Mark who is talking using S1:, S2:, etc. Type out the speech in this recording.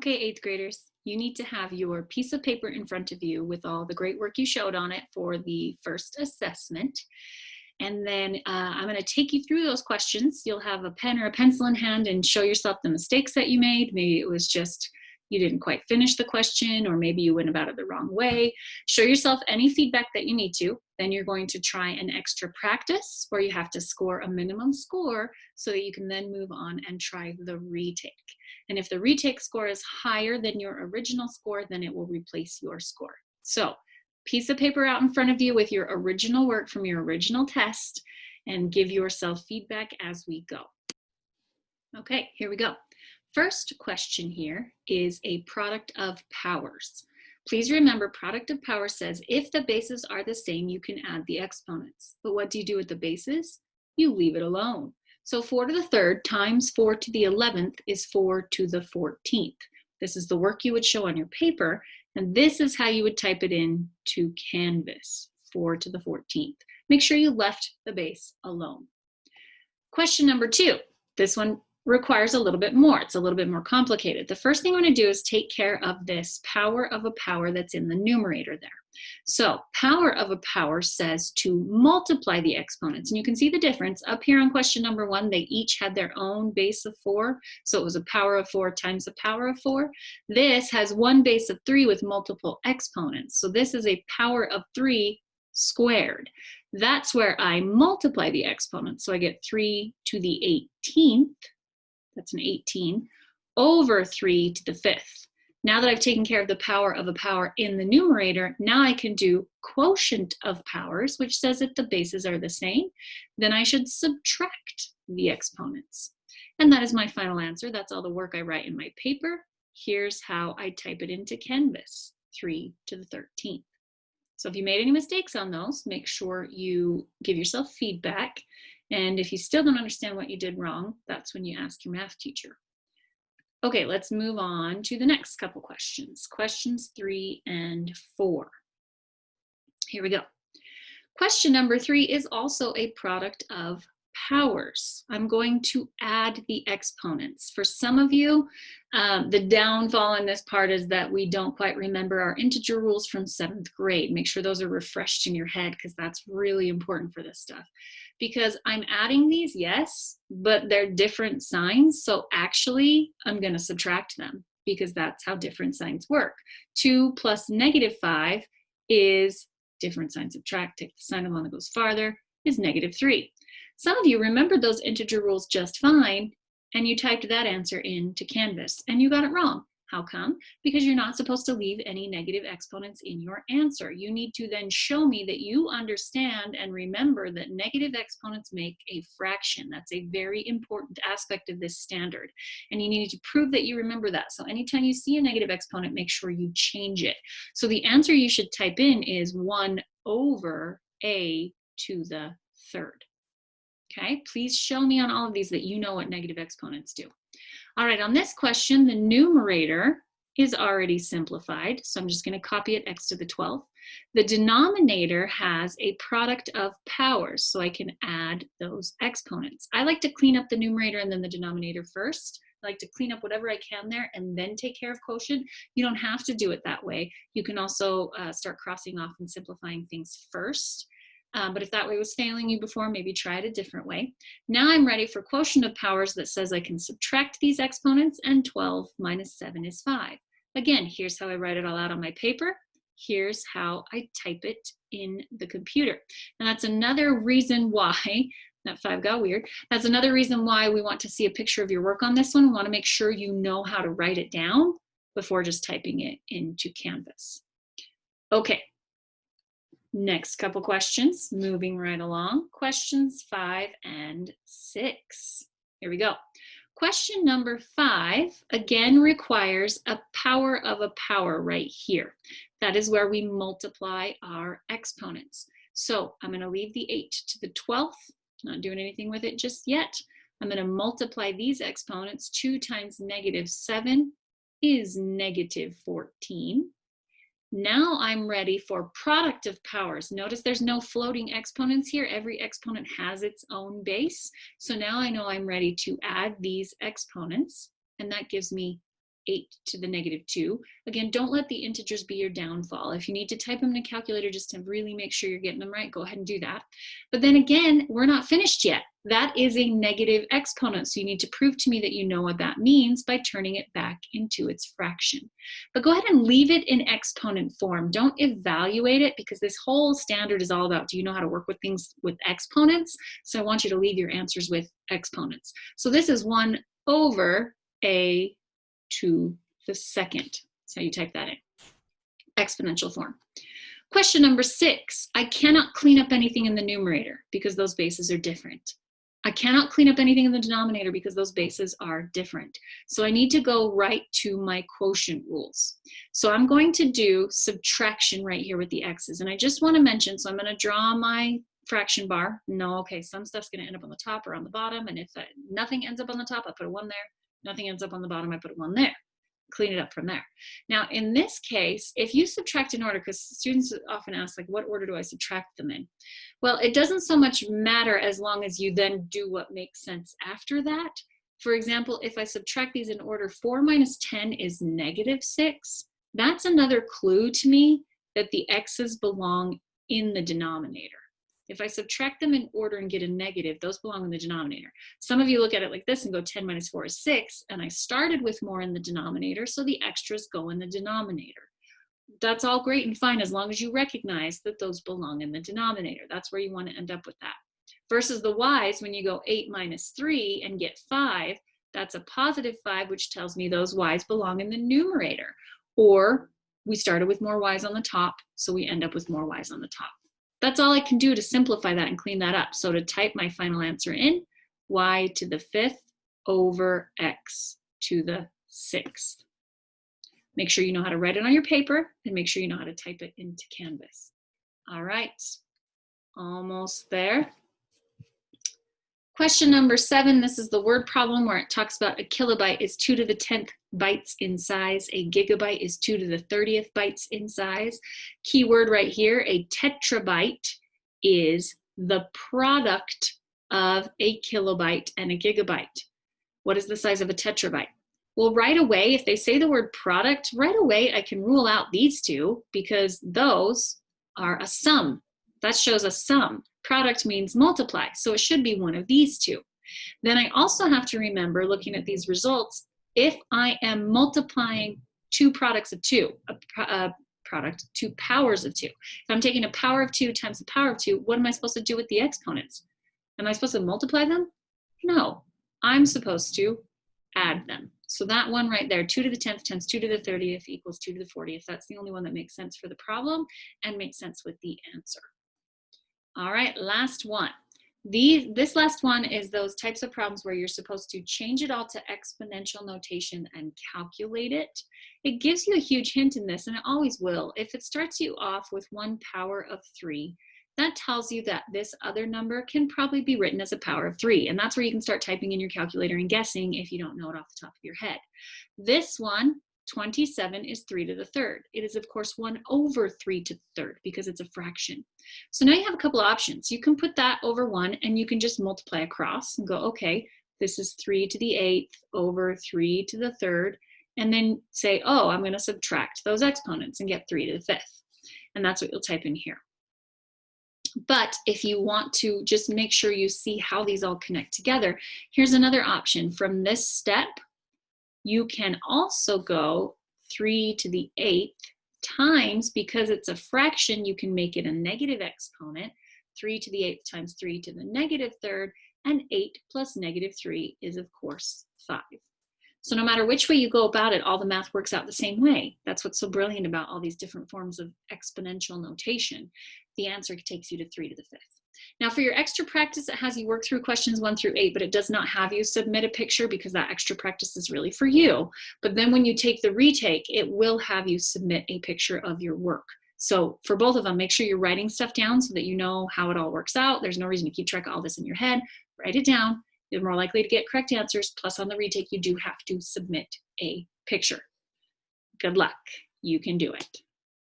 S1: Okay, eighth graders, you need to have your piece of paper in front of you with all the great work you showed on it for the first assessment. And then I'm going to take you through those questions. You'll have a pen or a pencil in hand and show yourself the mistakes that you made. Maybe it was just you didn't quite finish the question, or maybe you went about it the wrong way. Show yourself any feedback that you need to. Then you're going to try an extra practice where you have to score a minimum score so that you can then move on and try the retake. And if the retake score is higher than your original score, then it will replace your score. So, piece of paper out in front of you with your original work from your original test, and give yourself feedback as we go. Okay, here we go. First question here is a product of powers. Please remember, product of powers says if the bases are the same, you can add the exponents. But what do you do with the bases? You leave it alone. So 4 to the third times 4 to the 11th is 4 to the 14th. This is the work you would show on your paper, and this is how you would type it in to Canvas, 4 to the 14th. Make sure you left the base alone. Question number 2. This one requires a little bit more. It's a little bit more complicated. The first thing I want to do is take care of this power of a power that's in the numerator there. So power of a power says to multiply the exponents. And you can see the difference. Up here on question number 1, they each had their own base of 4. So it was a power of 4 times a power of 4. This has one base of 3 with multiple exponents. So this is a power of 3 squared. That's where I multiply the exponents. So I get 3 to the 18th. That's an 18, over 3 to the 5th. Now that I've taken care of the power of a power in the numerator, now I can do quotient of powers, which says if the bases are the same, then I should subtract the exponents. And that is my final answer. That's all the work I write in my paper. Here's how I type it into Canvas, 3 to the 13th. So if you made any mistakes on those, make sure you give yourself feedback. And if you still don't understand what you did wrong, that's when you ask your math teacher. Okay, let's move on to the next couple questions. Questions 3 and 4. Here we go. Question number 3 is also a product of powers. I'm going to add the exponents. For some of you, the downfall in this part is that we don't quite remember our integer rules from 7th grade. Make sure those are refreshed in your head, because that's really important for this stuff. Because I'm adding these, yes, but they're different signs. So actually, I'm going to subtract them, because that's how different signs work. 2 plus -5 is different sign subtract. Take the sign of one that goes farther is -3. Some of you remembered those integer rules just fine, and you typed that answer into Canvas, and you got it wrong. How come? Because you're not supposed to leave any negative exponents in your answer. You need to then show me that you understand and remember that negative exponents make a fraction. That's a very important aspect of this standard. And you need to prove that you remember that. So anytime you see a negative exponent, make sure you change it. So the answer you should type in is 1 over a to the third. Okay, please show me on all of these that you know what negative exponents do. All right, on this question, the numerator is already simplified, so I'm just going to copy it x to the 12th. The denominator has a product of powers, so I can add those exponents. I like to clean up the numerator and then the denominator first. I like to clean up whatever I can there and then take care of quotient. You don't have to do it that way. You can also start crossing off and simplifying things first. But if that way was failing you before, maybe try it a different way. Now I'm ready for quotient of powers that says I can subtract these exponents, and 12 minus 7 is 5. Again, here's how I write it all out on my paper. Here's how I type it in the computer. And that's another reason why, that 5 got weird, that's another reason why we want to see a picture of your work on this one. We want to make sure you know how to write it down before just typing it into Canvas. Okay. Next couple questions, moving right along. Questions 5 and 6. Here we go. Question number 5, again, requires a power of a power right here. That is where we multiply our exponents. So I'm going to leave the 8 to the 12th, not doing anything with it just yet. I'm going to multiply these exponents. 2 times -7 is -14. Now I'm ready for product of powers. Notice there's no floating exponents here. Every exponent has its own base. So now I know I'm ready to add these exponents, and that gives me 8 to the negative 2. Again, don't let the integers be your downfall. If you need to type them in a calculator just to really make sure you're getting them right, go ahead and do that. But then again, we're not finished yet. That is a negative exponent, so you need to prove to me that you know what that means by turning it back into its fraction. But go ahead and leave it in exponent form. Don't evaluate it, because this whole standard is all about, do you know how to work with things with exponents? So I want you to leave your answers with exponents. So this is 1 over a to the second. That's how you type that in. Exponential form. Question number 6. I cannot clean up anything in the numerator because those bases are different. I cannot clean up anything in the denominator because those bases are different. So I need to go right to my quotient rules. So I'm going to do subtraction right here with the x's. And I just want to mention, so I'm going to draw my fraction bar. No, okay, some stuff's going to end up on the top or on the bottom. And if nothing ends up on the top, I put a 1 there. Nothing ends up on the bottom, I put a 1 there. Clean it up from there. Now, in this case, if you subtract in order, because students often ask, like, what order do I subtract them in? Well, it doesn't so much matter as long as you then do what makes sense after that. For example, if I subtract these in order, 4 minus 10 is negative 6. That's another clue to me that the x's belong in the denominator. If I subtract them in order and get a negative, those belong in the denominator. Some of you look at it like this and go 10 minus 4 is 6, and I started with more in the denominator, so the extras go in the denominator. That's all great and fine as long as you recognize that those belong in the denominator. That's where you want to end up with that. Versus the y's, when you go 8 minus 3 and get 5, that's a positive 5, which tells me those y's belong in the numerator. Or we started with more y's on the top, so we end up with more y's on the top. That's all I can do to simplify that and clean that up. So to type my final answer in, y to the 5th over x to the 6th. Make sure you know how to write it on your paper, and make sure you know how to type it into Canvas. All right, almost there. Question number 7, this is the word problem where it talks about a kilobyte is 2 to the 10th bytes in size. A gigabyte is 2 to the 30th bytes in size. Key word right here, a tetrabyte is the product of a kilobyte and a gigabyte. What is the size of a tetrabyte? Well, right away, if they say the word product, right away I can rule out these two because those are a sum. That shows a sum. Product means multiply, so it should be one of these two. Then I also have to remember, looking at these results, if I am multiplying two products of 2, two powers of 2. If I'm taking a power of 2 times the power of 2, what am I supposed to do with the exponents? Am I supposed to multiply them? No, I'm supposed to add them. So that one right there, 2 to the 10th times 2 to the 30th equals 2 to the 40th. That's the only one that makes sense for the problem and makes sense with the answer. All right, last one. This last one is those types of problems where you're supposed to change it all to exponential notation and calculate it. It gives you a huge hint in this, and it always will. If it starts you off with 1 power of 3, that tells you that this other number can probably be written as a power of 3. And that's where you can start typing in your calculator and guessing if you don't know it off the top of your head. This one, 27, is 3 to the 3rd. It is, of course, 1 over 3 to the 3rd because it's a fraction. So now you have a couple of options. You can put that over 1 and you can just multiply across and go, okay, this is 3 to the 8th over 3 to the 3rd. And then say, oh, I'm going to subtract those exponents and get 3 to the 5th. And that's what you'll type in here. But if you want to just make sure you see how these all connect together, here's another option. From this step, you can also go 3 to the 8th times, because it's a fraction, you can make it a negative exponent. 3 to the 8th times 3 to the negative 3rd, and 8 plus negative 3 is, of course, 5. So no matter which way you go about it, all the math works out the same way. That's what's so brilliant about all these different forms of exponential notation. The answer takes you to 3 to the 5th. Now for your extra practice, it has you work through questions 1 through 8, but it does not have you submit a picture because that extra practice is really for you. But then when you take the retake, it will have you submit a picture of your work. So for both of them, make sure you're writing stuff down so that you know how it all works out. There's no reason to keep track of all this in your head. Write it down. You're more likely to get correct answers. Plus on the retake, you do have to submit a picture. Good luck. You can do it.